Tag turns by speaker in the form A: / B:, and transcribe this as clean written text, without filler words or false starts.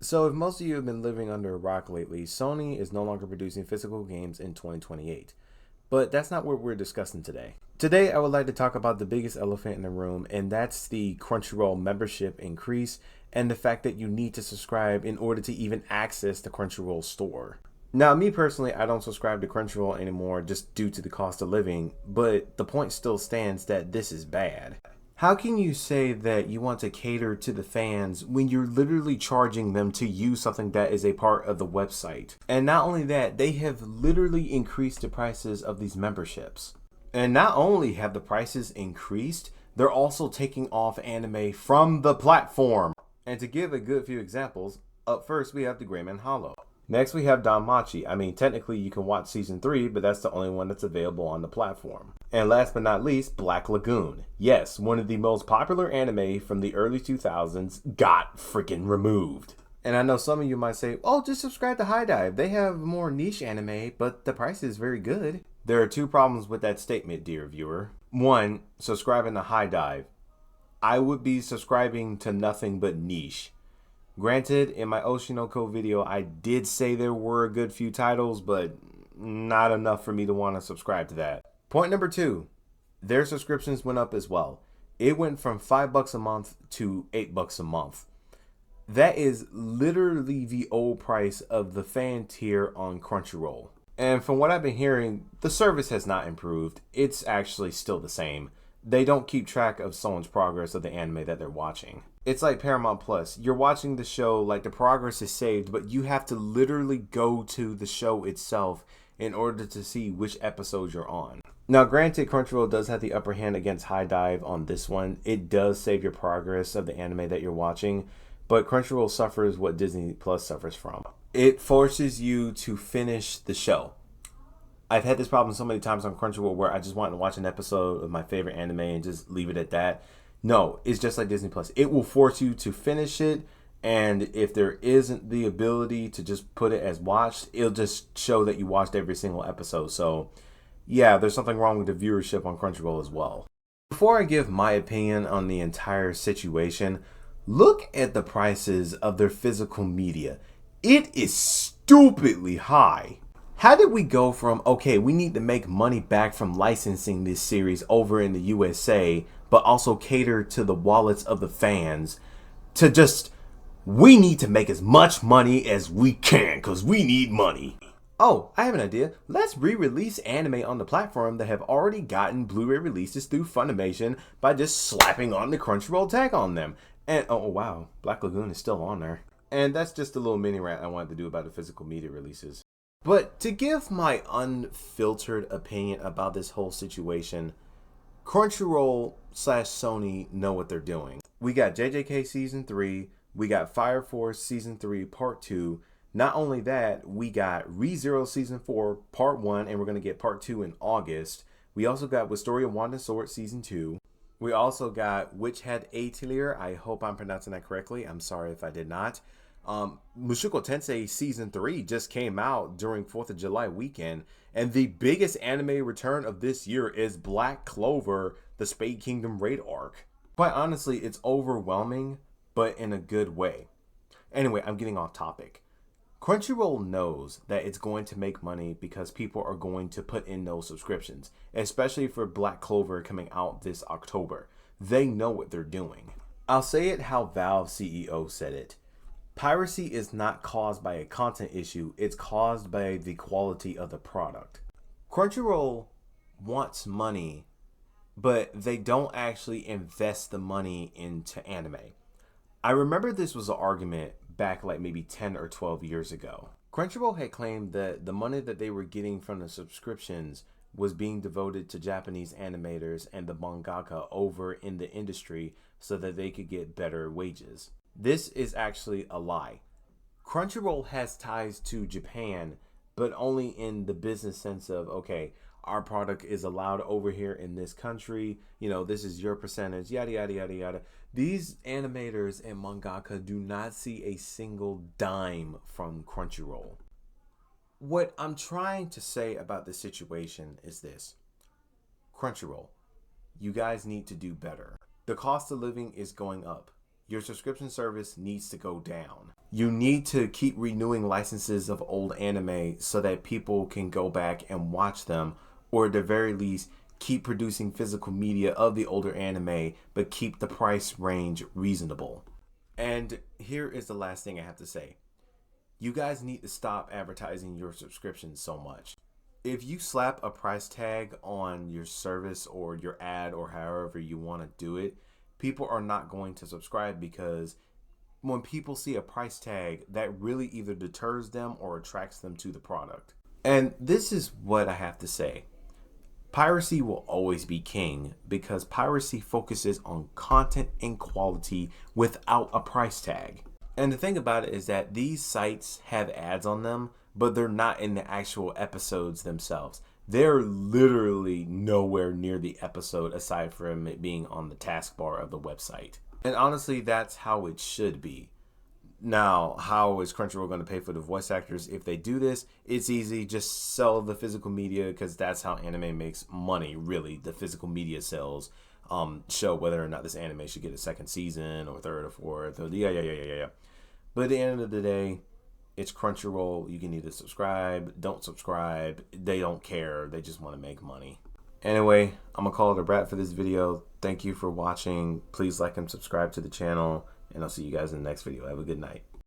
A: So if most of you have been living under a rock lately, Sony is no longer producing physical games in 2028. But that's not what we're discussing today. Today, I would like to talk about the biggest elephant in the room, and that's the Crunchyroll membership increase and the fact that you need to subscribe in order to even access the Crunchyroll store. Now, me personally, I don't subscribe to Crunchyroll anymore just due to the cost of living, but the point still stands that this is bad. How can you say that you want to cater to the fans when you're literally charging them to use something that is a part of the website? And not only that, they have literally increased the prices of these memberships. And not only have the prices increased, they're also taking off anime from the platform. And to give a good few examples, up first we have the Greyman Hollow. Next we have Danmachi. I mean, technically you can watch season 3, but that's the only one that's available on the platform. And last but not least, Black Lagoon. Yes, one of the most popular anime from the early 2000s got freaking removed. And I know some of you might say, oh, just subscribe to High Dive. They have more niche anime, but the price is very good. There are two problems with that statement, dear viewer. One, subscribing to High Dive. I would be subscribing to nothing but niche. Granted, in my Oshinoko video, I did say there were a good few titles, but not enough for me to want to subscribe to that. Point number two, their subscriptions went up as well. It went from $5 a month to $8 a month. That is literally the old price of the fan tier on Crunchyroll. And from what I've been hearing, the service has not improved. It's actually still the same. They don't keep track of someone's progress of the anime that they're watching. It's like Paramount Plus. You're watching the show, like the progress is saved, but you have to literally go to the show itself in order to see which episode you're on. Now, granted, Crunchyroll does have the upper hand against High Dive on this one. It does save your progress of the anime that you're watching, but Crunchyroll suffers what Disney Plus suffers from. It forces you to finish the show. I've had this problem so many times on Crunchyroll where I just want to watch an episode of my favorite anime and just leave it at that. No, it's just like Disney Plus. It will force you to finish it, and if there isn't the ability to just put it as watched, it'll just show that you watched every single episode. So, yeah, there's something wrong with the viewership on Crunchyroll as well. Before I give my opinion on the entire situation, look at the prices of their physical media. It is stupidly high. How did we go from, okay, we need to make money back from licensing this series over in the USA, but also cater to the wallets of the fans, to just, we need to make as much money as we can because we need money. Oh, I have an idea. Let's re-release anime on the platform that have already gotten Blu-ray releases through Funimation by just slapping on the Crunchyroll tag on them. And, oh wow, Black Lagoon is still on there. And that's just a little mini rant I wanted to do about the physical media releases. But to give my unfiltered opinion about this whole situation, Crunchyroll / Sony know what they're doing. We got JJK Season 3, we got Fire Force Season 3 Part 2. Not only that, we got ReZero Season 4 Part 1, and we're going to get Part 2 in August. We also got Wistoria Wand and Sword Season 2. We also got Witch Head Atelier. I hope I'm pronouncing that correctly. I'm sorry if I did not. Mushoku Tensei Season 3 just came out during 4th of July weekend, and the biggest anime return of this year is Black Clover, the Spade Kingdom raid arc. Quite honestly, it's overwhelming, but in a good way. Anyway, I'm getting off topic. Crunchyroll knows that it's going to make money because people are going to put in those subscriptions, especially for Black Clover coming out this October. They know what they're doing. I'll say it how Valve CEO said it. Piracy is not caused by a content issue, it's caused by the quality of the product. Crunchyroll wants money, but they don't actually invest the money into anime. I remember this was an argument back like maybe 10 or 12 years ago. Crunchyroll had claimed that the money that they were getting from the subscriptions was being devoted to Japanese animators and the mangaka over in the industry so that they could get better wages. This is actually a lie. Crunchyroll has ties to Japan, but only in the business sense of, okay, our product is allowed over here in this country, you know, this is your percentage, yada, yada, yada, yada. These animators and mangaka do not see a single dime from Crunchyroll. What I'm trying to say about this situation is this. Crunchyroll, you guys need to do better. The cost of living is going up. Your subscription service needs to go down. You need to keep renewing licenses of old anime so that people can go back and watch them, or at the very least, keep producing physical media of the older anime, but keep the price range reasonable. And here is the last thing I have to say. You guys need to stop advertising your subscriptions so much. If you slap a price tag on your service or your ad or however you want to do it, people are not going to subscribe, because when people see a price tag, that really either deters them or attracts them to the product. And this is what I have to say. Piracy will always be king, because piracy focuses on content and quality without a price tag. And the thing about it is that these sites have ads on them, but they're not in the actual episodes themselves. They're literally nowhere near the episode aside from it being on the taskbar of the website. And honestly, that's how it should be. Now, how is Crunchyroll going to pay for the voice actors if they do this? It's easy. Just sell the physical media, because that's how anime makes money, really. The physical media sales show whether or not this anime should get a second season or third or fourth. Or yeah. But at the end of the day, it's Crunchyroll. You can either subscribe, don't subscribe. They don't care. They just want to make money. Anyway, I'm going to call it a wrap for this video. Thank you for watching. Please like and subscribe to the channel, and I'll see you guys in the next video. Have a good night.